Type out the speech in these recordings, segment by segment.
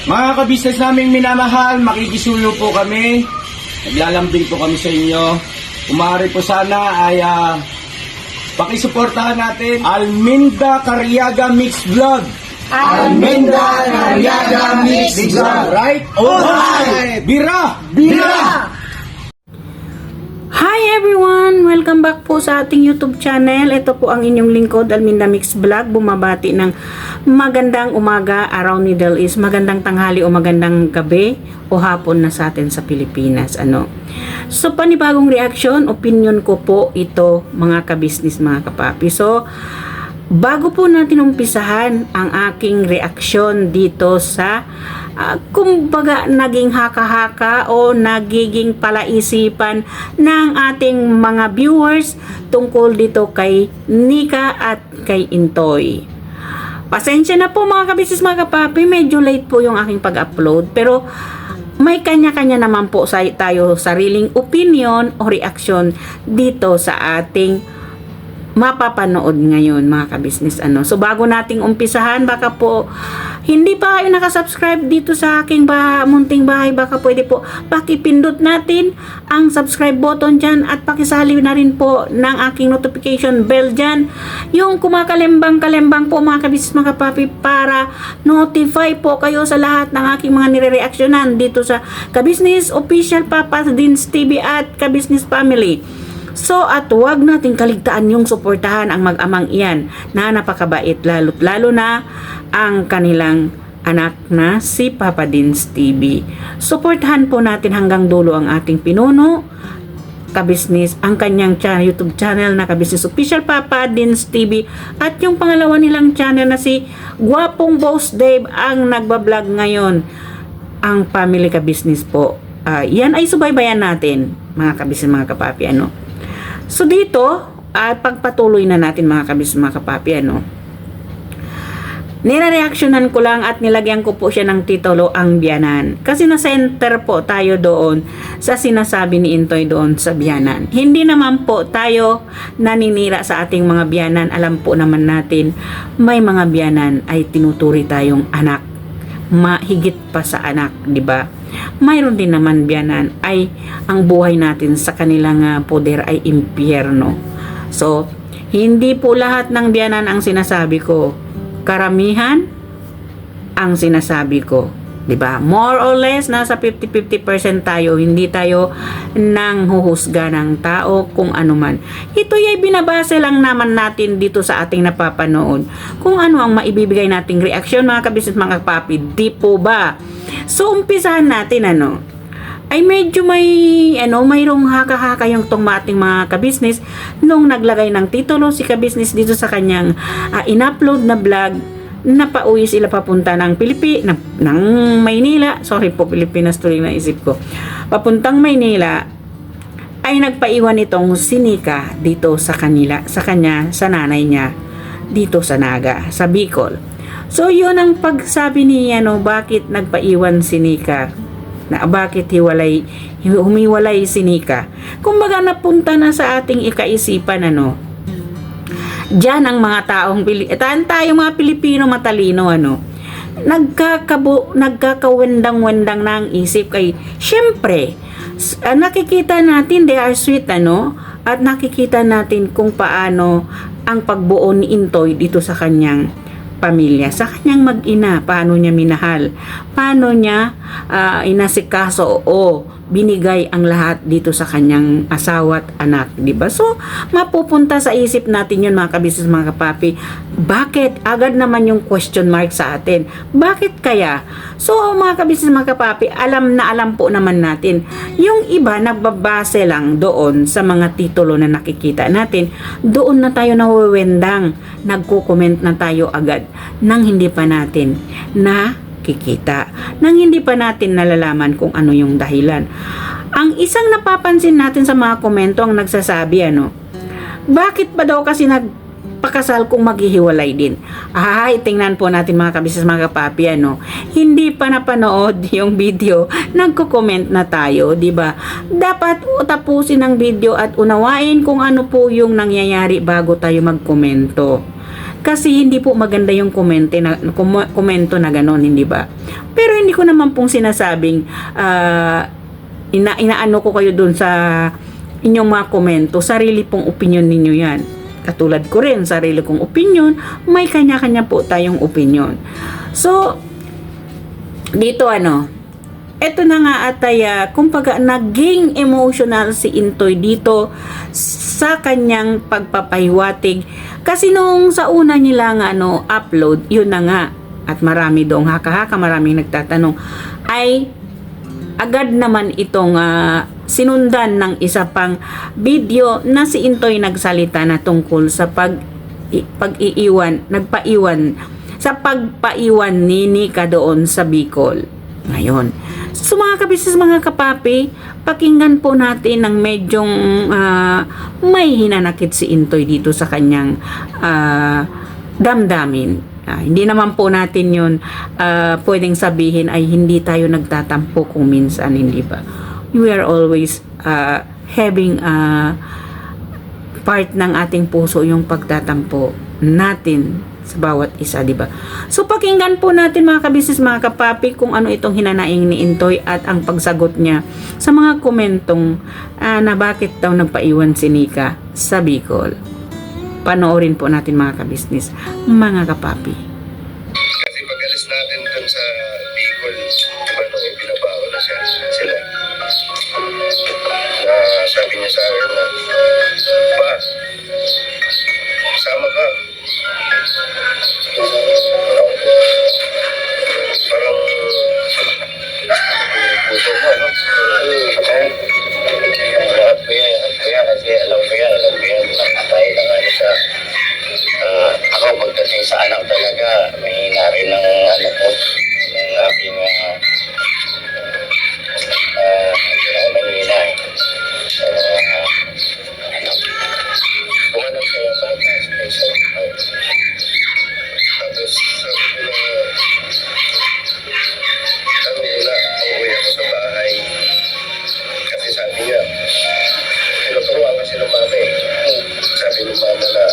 Mga kabisnes naming minamahal, makikisuyo po kami. Naglalambing po kami sa inyo. Kumari po sana ay pakisuportahan natin Alminda Cariaga Mix Vlog. Alminda Cariaga Mix Vlog. Right? Alright! Bira! Bira! Hi everyone! Welcome back po sa ating YouTube channel. Ito po ang inyong lingkod, Alminda Mix Vlog. Bumabati ng magandang umaga, araw Middle East, magandang tanghali o magandang gabi o hapon na sa atin sa Pilipinas. So panibagong reaction, opinion ko po ito mga kabisnis, mga kapapi. So bago po natin umpisahan ang aking reaksyon dito sa kumbaga naging haka-haka o nagiging palaisipan ng ating mga viewers tungkol dito kay Nika at kay Intoy. Pasensya na po mga kabisnes, mga kapapi, medyo late po yung aking pag-upload, pero may kanya-kanya naman po tayo sariling opinion o reaksyon dito sa ating mapapanood ngayon mga kabisnes. So bago nating umpisahan, baka po hindi pa kayo nakasubscribe dito sa aking munting bahay, baka pwede po pakipindot natin ang subscribe button dyan at pakisali na rin po ng aking notification bell dyan, yung kumakalembang-kalembang po mga kabisnes, mga kapapi, para notify po kayo sa lahat ng aking mga nire-reaksyonan dito sa Kabisnes Official Papa Dins TV at Kabisnes Family. So at huwag nating kaligtaan yung suportahan ang mag-amang iyan na napakabait, lalo na ang kanilang anak na si Papa Dins TV. Suportahan po natin hanggang dulo ang ating pinuno kabisnes, ang kanyang YouTube channel na Kabisnes Official Papa Dins TV, at yung pangalawa nilang channel na si Gwapong Boss Dave ang nagbablog ngayon, ang Family Kabisnes po. Yan ay subaybayan natin mga kabisnes, mga kapapi. So dito, pagpatuloy na natin mga kabisnes, mga kapapi, nire-reactionan ko lang at nilagyan ko po siya ng titulo, ang biyanan. Kasi na-center po tayo doon sa sinasabi ni Intoy doon sa biyanan. Hindi naman po tayo naninira sa ating mga biyanan. Alam po naman natin, may mga biyanan ay tinuturi tayong anak. Mahigit pa sa anak, di ba? Mayroon din naman biyanan ay ang buhay natin sa kanilang poder ay impyerno. So, hindi po lahat ng biyanan ang sinasabi ko. Karamihan ang sinasabi ko. Diba? More or less, nasa 50-50% tayo. Hindi tayo nang huhusga ng tao kung ano man. Ito ay binabase lang naman natin dito sa ating napapanood. Kung ano ang maibibigay nating reaksyon mga kabisnes, mga papi. Di po ba? So, umpisahan natin ay medyo mayroong haka-haka yung tong ating mga kabisnes nung naglagay ng titulo si kabisnes dito sa kanyang in-upload na vlog na pauwi sila papunta ng ng Maynila. Sorry po, Pilipinas tuloy na isip ko. Papuntang Maynila ay nagpaiwan itong si Nika dito sa kanya, sa nanay niya dito sa Naga, sa Bicol. So yun ang pagsabi niya, bakit nagpaiwan si Nika, na bakit humiwalay si Nika. Kumbaga napunta na sa ating ikaisipan, diyan ang mga taong tayong mga Pilipino matalino, nagkakawendang-wendang na ang isip kay, syempre, nakikita natin they are sweet, at nakikita natin kung paano ang pagbuo ni Intoy dito sa kanyang pamilya, sa kanyang mag-ina, paano niya minahal, paano niya inasikaso o binigay ang lahat dito sa kanyang asawa at anak, di ba? So, mapupunta sa isip natin yun mga kabisnes, mga kapapi. Bakit? Agad naman yung question mark sa atin. Bakit kaya? So, mga kabisnes, mga kapapi, alam po naman natin. Yung iba, nagbabase lang doon sa mga titulo na nakikita natin. Doon na tayo nawiwendang. Nagko-comment na tayo agad nang hindi pa natin nakikita, nang hindi pa natin nalalaman kung ano yung dahilan. Ang isang napapansin natin sa mga komento ang nagsasabi, bakit ba daw kasi nagpakasal kung maghihiwalay din? Tingnan po natin mga kabisnes, mga kapapi, hindi pa napanood yung video, nagko-comment na tayo, di ba? Dapat tapusin ang video at unawain kung ano po yung nangyayari bago tayo magkomento. Kasi hindi po maganda yung komento na ganon, hindi ba? Pero hindi ko naman pong sinasabing inaano ko kayo dun sa inyong mga komento. Sarili pong opinion ninyo yan. Katulad ko rin, sarili kong opinion, may kanya-kanya po tayong opinion. So, dito eto na nga atay, kumbaga naging emotional si Intoy dito sa kanyang pagpapahiwatig. Kasi nung sa una nila nga upload, yun na nga, at marami doong haka-haka, maraming nagtatanong, ay agad naman itong sinundan ng isa pang video na si Intoy nagsalita na tungkol sa pagpaiwan ni Nika doon sa Bicol. Ngayon, so mga kabisnes, mga kapapi, pakinggan po natin ng medyong may hinanakit si Intoy dito sa kanyang damdamin. Hindi naman po natin yun pwedeng sabihin ay hindi tayo nagtatampo kung minsan, hindi ba? We are always having part ng ating puso yung pagtatampo natin sa bawat isa, di ba? So pakinggan po natin mga kabisnes, mga kapapi, kung ano itong hinanaing ni Intoy at ang pagsagot niya sa mga komentong na bakit daw nagpaiwan si Nika sa Bicol. Panoorin po natin mga kabisnes, mga kapapi. Kasi pag-alis natin dun sa Bicol, binabawa na sila. Sabi niya sa akin na, "Pa, sama ka." Parang puso mo, Kaya kasi alam ko yan. Tayo na nga sa ako pagdating sa anak talaga, mahina rin ng ko, ng aking mahina. Kumalang kaya bata sa isang tapos sabi ko na uuwi ako sa bahay. Kasi sabi niya, tinuturuan kasi ng mama Sabi ng mama na,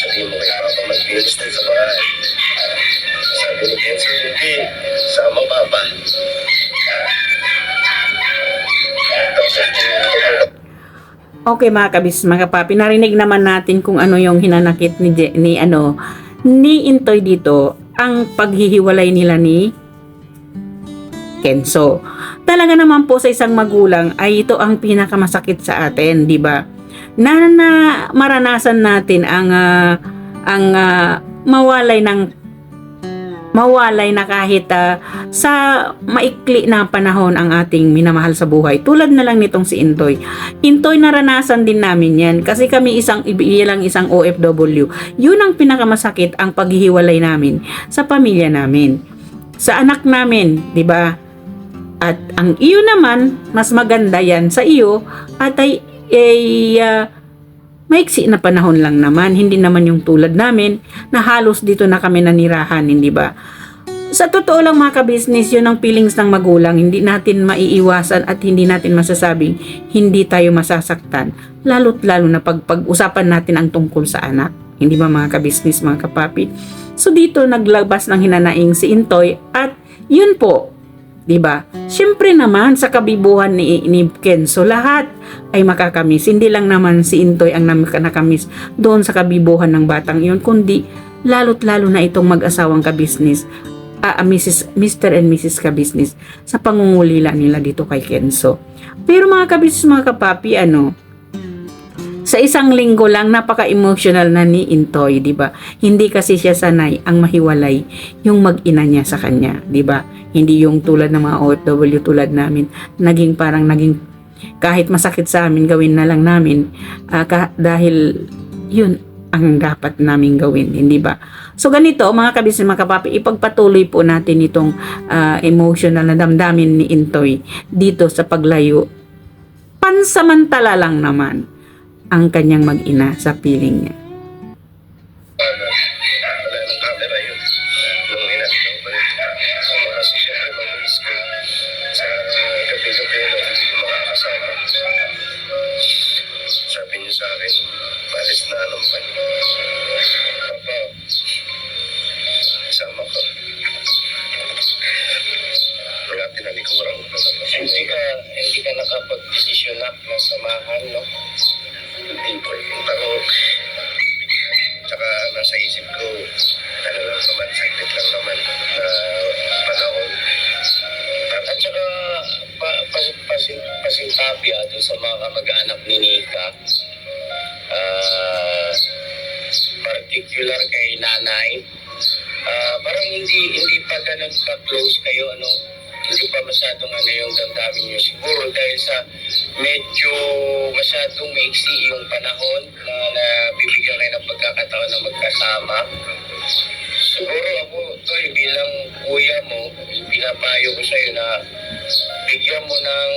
sabi mo kay Papa mag-bilis din sa bahay. Sabi ni Kenzo, hindi, sama Papa. Okay mga kabis, mga kapapi, narinig naman natin kung ano yung hinanakit ni Intoy dito, ang paghihiwalay nila ni Kenzo. Talaga naman po sa isang magulang ay ito ang pinakamasakit sa atin, di ba? Na maranasan natin ang mawalay na kahit sa maikli na panahon ang ating minamahal sa buhay. Tulad na lang nitong si Intoy. Intoy, naranasan din namin yan. Kasi kami isang OFW. Yun ang pinakamasakit, ang paghihiwalay namin sa pamilya namin. Sa anak namin, di ba? At ang iyo naman, mas maganda yan sa iyo at ay maiksi na panahon lang naman, hindi naman yung tulad namin na halos dito na kami nanirahan, hindi ba? Sa totoo lang mga kabisnes, yun ang feelings ng magulang, hindi natin maiiwasan at hindi natin masasabing hindi tayo masasaktan, lalo't lalo na pag-usapan natin ang tungkol sa anak, hindi ba mga kabisnes, mga kapapi? So dito naglabas ng hinanaing si Intoy at yun po, di ba? Siyempre naman sa kabibuhan ni Kenzo, lahat ay makakamiss. Hindi lang naman si Intoy ang nakamiss doon sa kabibuhan ng batang iyon, kundi lalo't lalo na itong mag-asawang kabisnes, Mr. and Mrs. Kabisnes, sa pangungulila nila dito kay Kenzo. Pero mga kabisnes, mga kapapi, sa isang linggo lang napaka-emotional na ni Intoy, di ba? Hindi kasi siya sanay ang mahiwalay yung mag-ina niya sa kanya, di ba? Hindi yung tulad ng mga OFW tulad namin, naging kahit masakit sa amin, gawin na lang namin dahil yun ang dapat namin gawin, hindi ba? So ganito mga kabisnes, mga kapapi, ipagpatuloy po natin itong emotional na damdamin ni Intoy dito sa paglayo. Pansamantala lang naman ang kanyang mag-ina sa piling niya. Wala ng camera yun. Nung inatid ko kasi syempre mag-miss ko sa gabi-gabi hindi ko makakasama. Sabi niya sa akin, palis na anong pa. anak na samahan, no? People. Pero, tsaka nasa isip ko, ano lang naman, saglit lang naman na panahon. At saka, pasintapya doon sa mga kamag-anak ni Nika. Particular kay nanay. Parang hindi pa ganun ka-close kayo, ano? Hindi pa masyadong ano yung damdamin nyo. Siguro dahil sa medyo masyadong maiksi yung panahon na bibigyan kayo ng pagkakataon na magkasama. Siguro ako, Toy, bilang kuya mo, pinapayo ko sa'yo na bigyan mo ng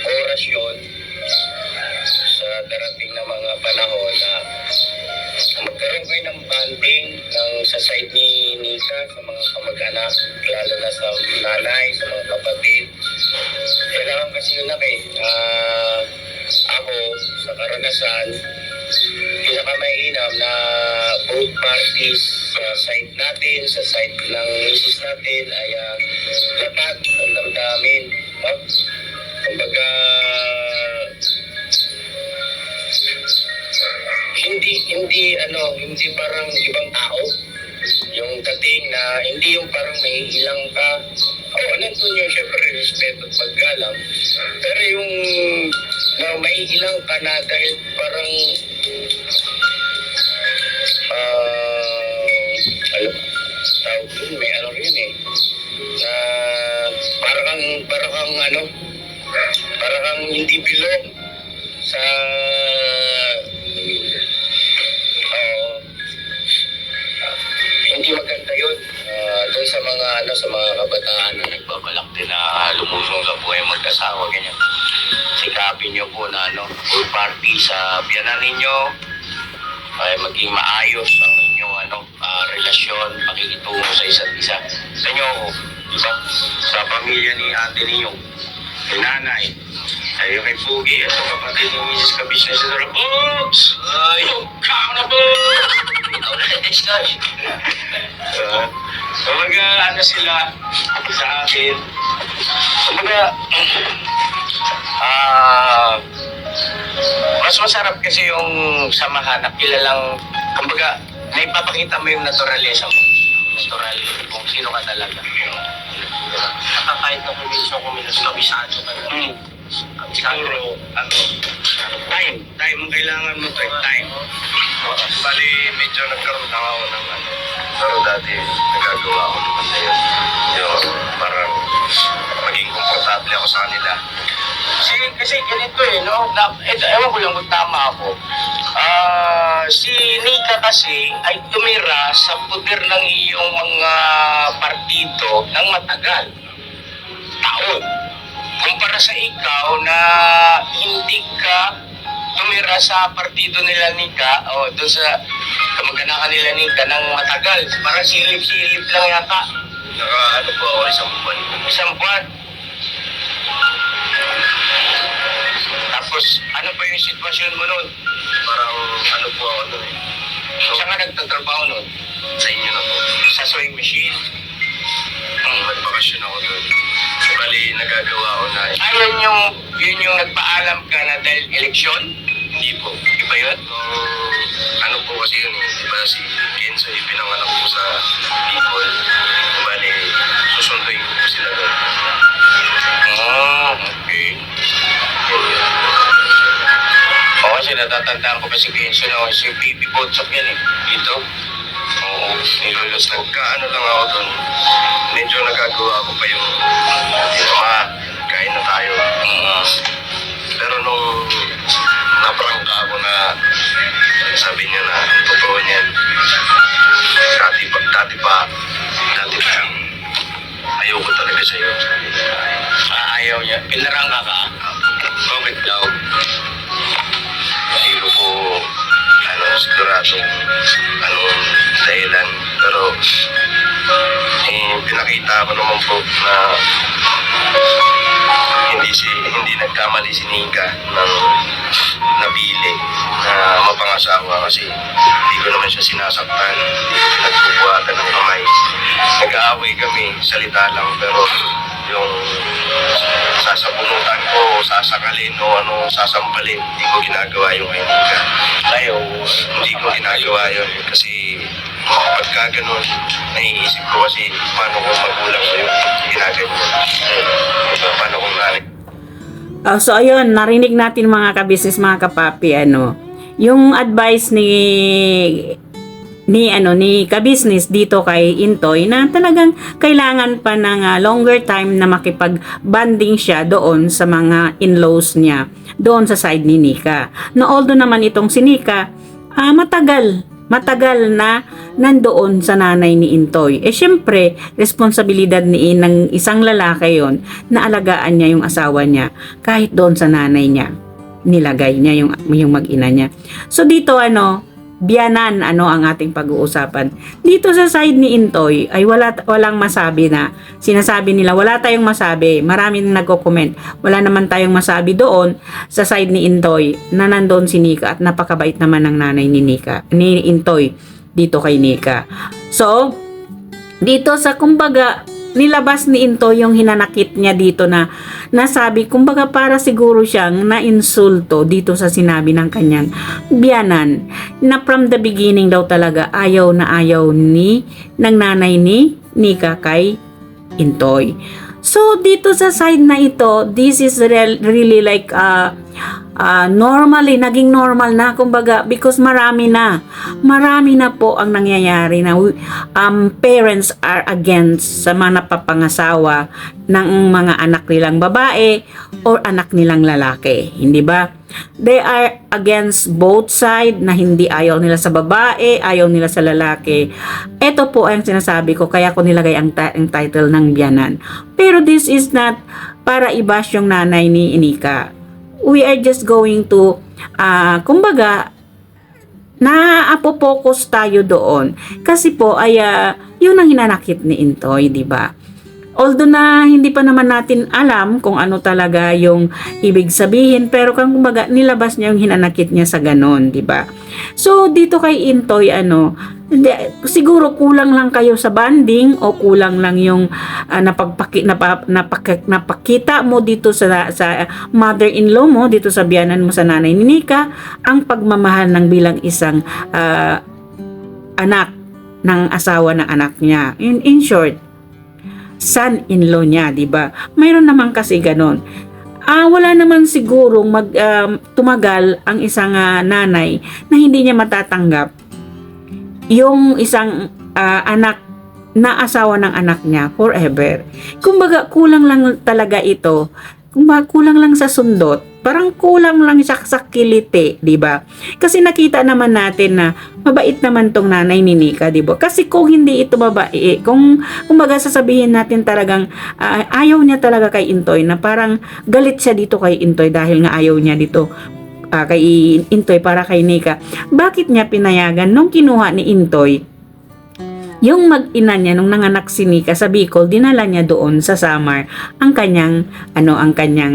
oras yun sa darating na mga panahon na magkaroon kayo ng banding sa side ni Nika, sa mga kamag-anak, lalo na sa nanay, sa mga kapatid. Kailangan kasi yun ako, sa karanasan, pinakamainam na both parties sa side natin, sa side ng misis natin ay lahat ang damdamin. No? Kumbaga, hindi parang ibang tao. Yung dating na hindi yung parang may ilang ka. Nandun yung syempre respeto at paggalang. Pero yung may ilang ka na dahil parang tawag dun, may ano rin eh. Na parang kang hindi belong sa hindi maganda yun. Doon sa mga kabataan na nagbabalak din na lumusong sa buhay mag-asawa, ganyan. Sikapin nyo po na full party sa biyanan ninyo ay maging maayos ang inyong relasyon, pakikitungo sa isa't isa. Sa inyo, diba? Sa pamilya ni ate ninyo, ni nanay, ay kay Pugi, at sa kapatid ni Mrs. Kabisnes sa Oops! Yung na po! Ikaw na next guys. Kumbaga, sila sa akin. Kumbaga, mas masarap kasi yung samahan na kilalang, kumbaga, naipapakita mo yung naturalesa mo. Natural, kung sino ka talaga. Nakakahit na kumilos kabisado ka na. Siguro, time ang kailangan mo, time. Bali, medyo nagkaroon na ako ng pero dati nagagawa ko naman na yun. Yung parang maging komportable ako sa kanila. Kasi ganito no? Ewan ko lang kung tama ako. Si Nika kasi ay tumira sa puder ng iyong mga partido ng matagal. Taon. Kumpara sa ikaw na hindi ka tumira sa partido nila Nika o doon sa kamag-anak nila Nika ng matagal. Parang silip-silip lang yata. Po ako isang buwan. Isang buwan. Tapos, ano pa yung sitwasyon mo nun? Parang po ako nun eh. Saan ka nagtatrabaho nun? Sa inyo na po. Sa sewing machine. Nagbakasyon ako doon. Bali, nagagawa ko na eh. Yun yung nagpaalam ka na dahil eleksyon? Hindi po. Iba yun? Po kasi yun eh. Diba si Kenzo pinanganak po sa people. Bali, susunduin ko po sila doon. Okay. Oo, kasi natatandaan ko pa si Kenzo na si Bibi Botsok yan eh. Dito. Oo, nilulos na. Lang ako doon. Medyo nagagawa ko pa yung kain na tayo. Pero nung naprangka ako na sabi niya na ang totoo niyan, dati pa ayoko talaga sa'yo. Ayaw niya. Pinarangka ka? Bakit daw? Hindi ko po siguradong dahilan. Pero pinakita ko naman po na hindi nagkamali si Nika ng napili na mapangasawa kasi hindi ko naman siya sinasaktan, hindi ko nagbubuhatan ng kamay. Nag-aaway kami, salita lang, pero yung sasabunutan ko, sasakalin o ano sasampalin. Hindi ko ginagawa yung kay Nika. Hindi ko ginagawa yun kasi pagka ganun, naiisip ko kasi paano kung magulang ko yung ginaganyan. Paano kung nanay. So ayun, narinig natin mga kabisnes, mga kapapi, yung advice ni kabisnes dito kay Intoy na talagang kailangan pa ng longer time na makipag-bonding siya doon sa mga in-laws niya, doon sa side ni Nika. Na although naman itong si Nika, matagal na nandoon sa nanay ni Intoy. Syempre, responsibilidad ng isang lalaki yon na alagaan niya yung asawa niya kahit doon sa nanay niya. Nilagay niya yung mag-ina niya. So dito biyanan ang ating pag-uusapan. Dito sa side ni Intoy ay walang masabi na. Sinasabi nila wala tayong masabi. Maraming nagko-comment. Wala naman tayong masabi doon sa side ni Intoy na nandoon si Nika at napakabait naman ng nanay ni Intoy dito kay Nika. So, dito sa kumbaga nilabas ni Intoy yung hinanakit niya dito na nasabi, kumbaga para siguro siyang na-insulto dito sa sinabi ng kanyang biyanan na from the beginning daw talaga ayaw na ayaw ng nanay ni Nika kay Intoy. So dito sa side na ito, this is really like normally, naging normal na kumbaga because marami na po ang nangyayari na parents are against sa mga napapangasawa ng mga anak nilang babae or anak nilang lalaki, hindi ba? They are against both side na hindi ayaw nila sa babae, ayaw nila sa lalaki. Ito po ang sinasabi ko, kaya ko nilagay ang title ng biyanan. Pero this is not para i-bash yung nanay ni Nika. We are just going to kumbaga na-apopokus tayo doon kasi po ay yun ang hinanakit ni Intoy, di ba? Although na hindi pa naman natin alam kung ano talaga yung ibig sabihin, pero kumbaga nilabas niya yung hinanakit niya sa ganon, di ba? So dito kay Intoy siguro kulang lang kayo sa banding o kulang lang yung napakita mo dito sa mother-in-law mo, dito sa biyanan mo sa nanay ni Nika, ang pagmamahal ng bilang isang anak ng asawa ng anak niya. In short, son-in-law niya, di ba? Mayroon naman kasi ganon. Wala naman sigurong tumagal ang isang nanay na hindi niya matatanggap yung isang anak na asawa ng anak niya forever. Kumbaga kulang lang talaga ito. Kumbaga kulang lang sa sundot. Parang kulang lang siya sa kiliti, di ba? Kasi nakita naman natin na mabait naman tong nanay ni Nika, di ba? Kasi kung hindi ito babae, kumbaga sasabihin natin talagang ayaw niya talaga kay Intoy, na parang galit siya dito kay Intoy dahil nga ayaw niya dito kay Intoy para kay Nika. Bakit niya pinayagan nung kinuha ni Intoy yung mag-ina niya nung nanganak si Nika sa Bicol, dinala niya doon sa Samar ang kanyang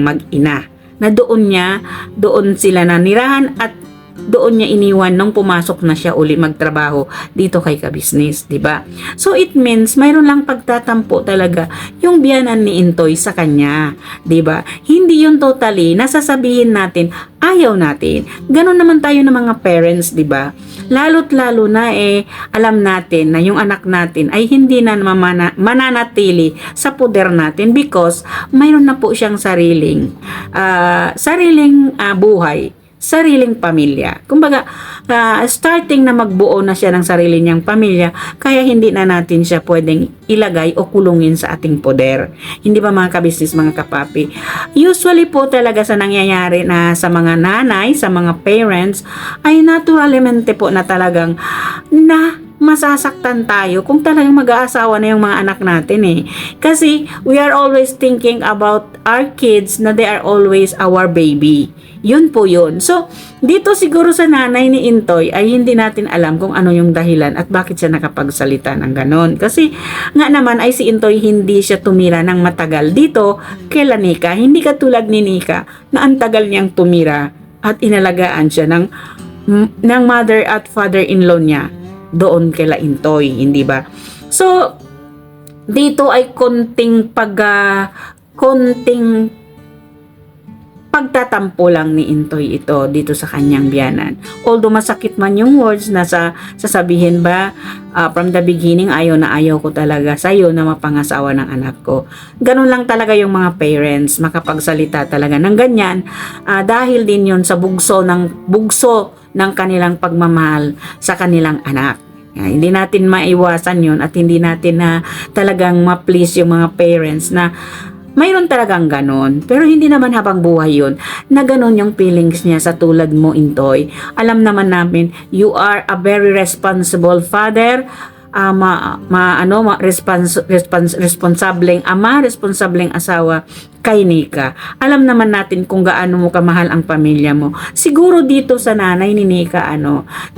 mag-ina, na doon sila nanirahan at doon niya iniwan nung pumasok na siya uli magtrabaho dito kay kabisnes, di ba? So it means mayroon lang pagtatampo talaga yung biyanan ni Intoy sa kanya, di ba? Hindi yun totally nasasabihin natin ayaw natin. Ganon naman tayo ng mga parents, di ba? Lalo't lalo na alam natin na yung anak natin ay hindi na mananatili sa poder natin because mayroon na po siyang sariling buhay, sariling pamilya. Kumbaga, starting na magbuo na siya ng sarili niyang pamilya, kaya hindi na natin siya pwedeng ilagay o kulungin sa ating poder. Hindi ba mga kabisnes, mga kapapi? Usually po talaga sa nangyayari na sa mga nanay, sa mga parents, ay naturalmente po na talagang masasaktan tayo kung talagang mag-aasawa na yung mga anak natin Kasi we are always thinking about our kids na they are always our baby. Yun po yun. So, dito siguro sa nanay ni Intoy ay hindi natin alam kung ano yung dahilan at bakit siya nakapagsalita ng ganon. Kasi nga naman ay si Intoy hindi siya tumira ng matagal dito kay Nika. Hindi katulad ni Nika na ang tagal niyang tumira at inalagaan siya ng mother at father-in-law niya doon kay Intoy, hindi ba? So, dito ay konting pagtatampo lang ni Intoy ito dito sa kanyang biyanan. Although masakit man yung words na sasabihin ba, from the beginning, ayaw na ayaw ko talaga sa'yo na mapangasawa ng anak ko. Ganun lang talaga yung mga parents, makapagsalita talaga ng ganyan, dahil din yun sa bugso ng kanilang pagmamahal sa kanilang anak. Hindi natin maiwasan yun at hindi natin na talagang ma-please yung mga parents na mayroon talagang ganon. Pero hindi naman habang buhay yun na ganon yung feelings niya sa tulad mo, Intoy. Alam naman namin, you are a very responsible father, responsableng ama, responsableng asawa kay Nika. Alam naman natin kung gaano mo kamahal ang pamilya mo. Siguro dito sa nanay ni Nika,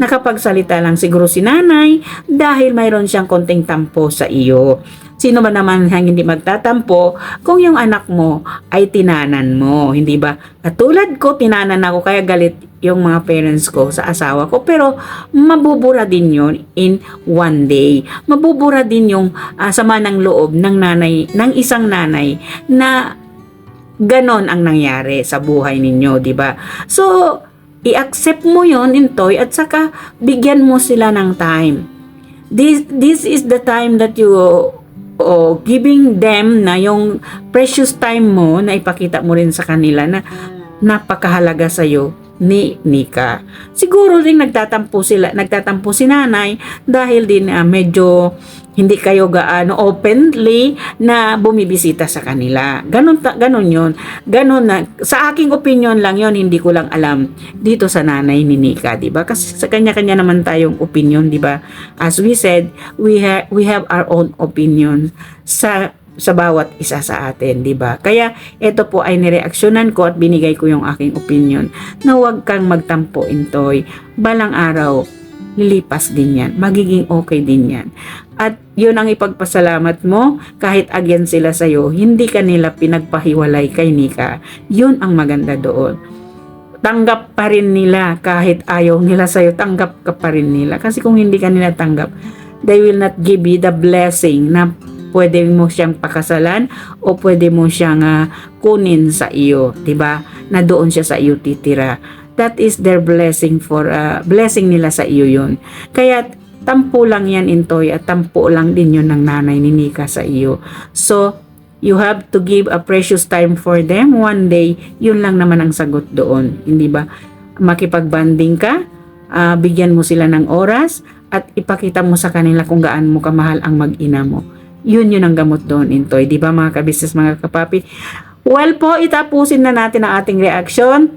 nakapagsalita lang siguro si nanay dahil mayroon siyang konting tampo sa iyo. Sino ba naman ang hindi magtatampo kung yung anak mo ay tinanan mo, hindi ba? Katulad ko, tinanan ako kaya galit yung mga parents ko sa asawa ko, pero mabubura din yon in one day. Mabubura din yung sama ng loob ng isang nanay na ganon ang nangyari sa buhay ninyo, di ba? So, i-accept mo yon, Intoy, at saka bigyan mo sila ng time. This is the time that you giving them na yung precious time mo na ipakita mo rin sa kanila na napakahalaga sa'yo ni Nika. Siguro rin nagtatampo si nanay dahil din medyo hindi kayo gaano openly na bumibisita sa kanila. Ganon yun. Ganon na. Sa aking opinion lang yon, hindi ko lang alam dito sa nanay ni Nika, di ba? Kasi sa kanya-kanya naman tayong opinion, di ba? As we said, we have our own opinion sa bawat isa sa atin, di ba? Kaya ito po ay nireaksyonan ko at binigay ko yung aking opinion na huwag kang magtampo, Intoy. Balang araw, lilipas din yan. Magiging okay din yan. At yun ang ipagpasalamat mo, kahit agyan sila sa'yo, hindi ka nila pinagpahiwalay kay Nika. Yun ang maganda doon. Tanggap pa rin nila kahit ayaw nila sa'yo, tanggap ka pa rin nila. Kasi kung hindi ka nila tanggap, they will not give you the blessing na pwede mo siyang pakasalan o pwede mo siyang kunin sa iyo, 'di ba? Na doon siya sa iyo titira. That is their blessing blessing nila sa iyo 'yun. Kaya tampo lang yan, Intoy, at tampo lang din yun ng nanay ni Nika sa iyo. So, you have to give a precious time for them. One day, yun lang naman ang sagot doon. Hindi ba? Makipag-banding ka, bigyan mo sila ng oras, at ipakita mo sa kanila kung gaano mo kamahal ang mag-ina mo. Yun ang gamot doon, Intoy. Di ba mga kabisnes, mga kapapi? Well po, itapusin na natin ang ating reaction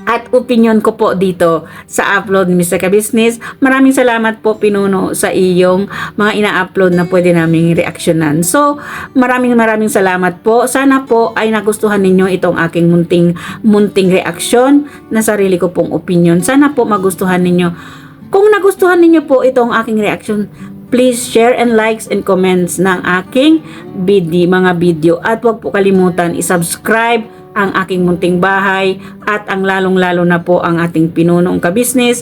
at opinion ko po dito sa upload ni Mr. Kabisnes. Maraming salamat po, Pinuno, sa iyong mga ina-upload na pwede naming reaksyonan. So, maraming salamat po. Sana po ay nagustuhan ninyo itong aking munting reaksyon na sarili ko pong opinion. Sana po magustuhan ninyo. Kung nagustuhan ninyo po itong aking reaction, please share and likes and comments ng aking mga video. At huwag po kalimutan i-subscribe ang aking munting bahay at ang lalong-lalo na po ang ating Pinunong Kabisnes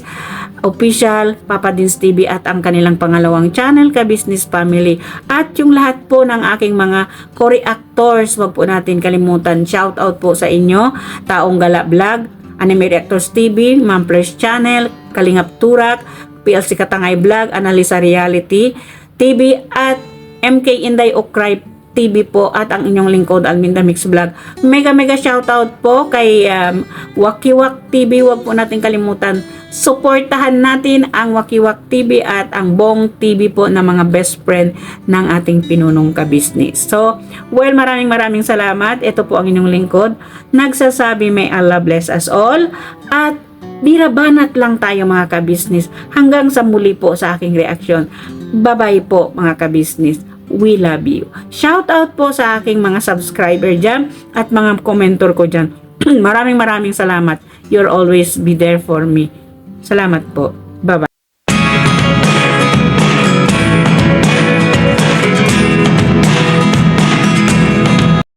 Official, Papa Dins TV at ang kanilang pangalawang channel, Kabisnes Family, at yung lahat po ng aking mga co-reactors. Huwag po natin kalimutan, shout out po sa inyo, Taong Gala Vlog, Anime Reactors TV, Mamplers Channel, Kalingap Turak, PLC Katangay Vlog, Analisa Reality TV at MK Inday Okray TV po at ang inyong lingkod Alminda Mix Vlog. Mega shoutout po kay Wakiwak TV. Huwag po natin kalimutan, suportahan natin ang Wakiwak TV at ang Bong TV po na mga best friend ng ating Pinunong Kabisnes. So, well, maraming salamat. Ito po ang inyong lingkod. Nagsasabi may Allah bless us all at birabanat lang tayo mga kabisnes. Hanggang sa muli po sa aking reaksyon. Bye-bye po mga kabisnes. We love you. Shout out po sa aking mga subscriber dyan at mga komentor ko dyan. Maraming salamat. You'll always be there for me. Salamat po. Bye-bye.